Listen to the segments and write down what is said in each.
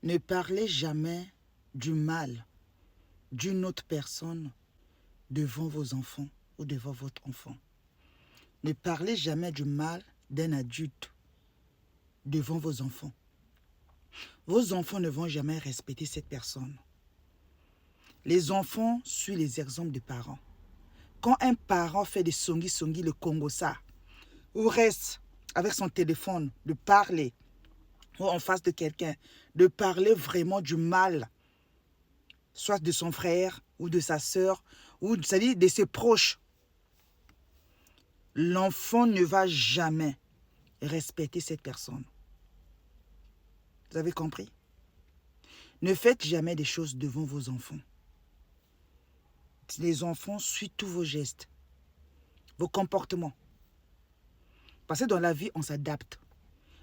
Ne parlez jamais du mal d'une autre personne devant vos enfants ou devant votre enfant. Ne parlez jamais du mal d'un adulte devant vos enfants. Vos enfants ne vont jamais respecter cette personne. Les enfants suivent les exemples des parents. Quand un parent fait des songi-songi, le Congo-ça, ou reste avec son téléphone, de parler, ou en face de quelqu'un, de parler vraiment du mal, soit de son frère, ou de sa sœur, ou c'est-à-dire de ses proches, l'enfant ne va jamais respecter cette personne. Vous avez compris? Ne faites jamais des choses devant vos enfants. Les enfants suivent tous vos gestes, vos comportements. Parce que dans la vie, on s'adapte.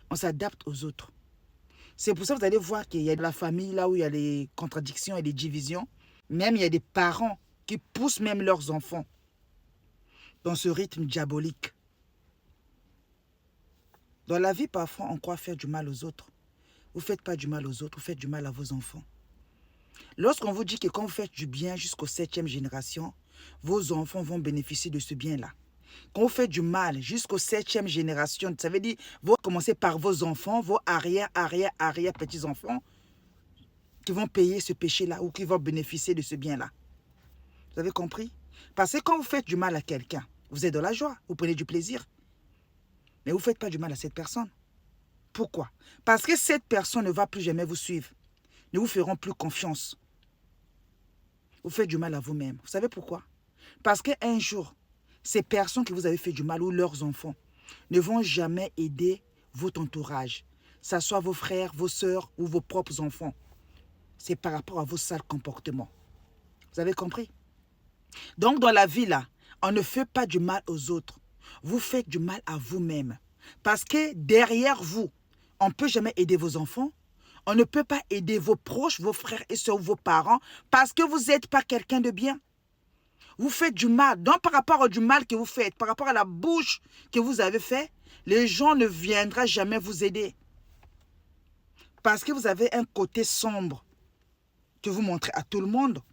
On s'adapte aux autres. C'est pour ça que vous allez voir qu'il y a de la famille là où il y a des contradictions et des divisions. Même il y a des parents qui poussent même leurs enfants dans ce rythme diabolique. Dans la vie, parfois, on croit faire du mal aux autres. Vous ne faites pas du mal aux autres, vous faites du mal à vos enfants. Lorsqu'on vous dit que quand vous faites du bien jusqu'aux 7e génération, vos enfants vont bénéficier de ce bien-là. Quand vous faites du mal jusqu'aux 7e génération, ça veut dire vous commencez par vos enfants, vos arrière, petits-enfants, qui vont payer ce péché-là ou qui vont bénéficier de ce bien-là. Vous avez compris? Parce que quand vous faites du mal à quelqu'un, vous êtes dans la joie, vous prenez du plaisir. Mais vous ne faites pas du mal à cette personne. Pourquoi? Parce que cette personne ne va plus jamais vous suivre. Ne vous feront plus confiance. Vous faites du mal à vous-même. Vous savez pourquoi? Parce qu'un jour, ces personnes que vous avez fait du mal ou leurs enfants ne vont jamais aider votre entourage. Que ce soit vos frères, vos sœurs ou vos propres enfants. C'est par rapport à vos sales comportements. Vous avez compris? Donc dans la vie là, on ne fait pas du mal aux autres. Vous faites du mal à vous-même. Parce que derrière vous, on ne peut jamais aider vos enfants. On ne peut pas aider vos proches, vos frères et sœurs, vos parents, parce que vous n'êtes pas quelqu'un de bien. Vous faites du mal. Donc par rapport au du mal que vous faites, par rapport à la bouche que vous avez fait, les gens ne viendront jamais vous aider. Parce que vous avez un côté sombre que vous montrez à tout le monde.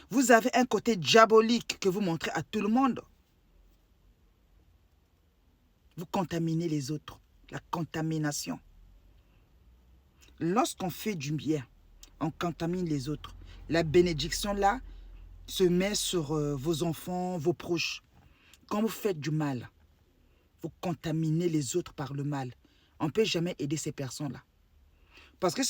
Vous avez un côté diabolique que vous montrez à tout le monde. Vous contaminez les autres. La contamination. Lorsqu'on fait du bien, on contamine les autres. La bénédiction là se met sur vos enfants, vos proches. Quand vous faites du mal, vous contaminez les autres par le mal. On ne peut jamais aider ces personnes-là. Parce que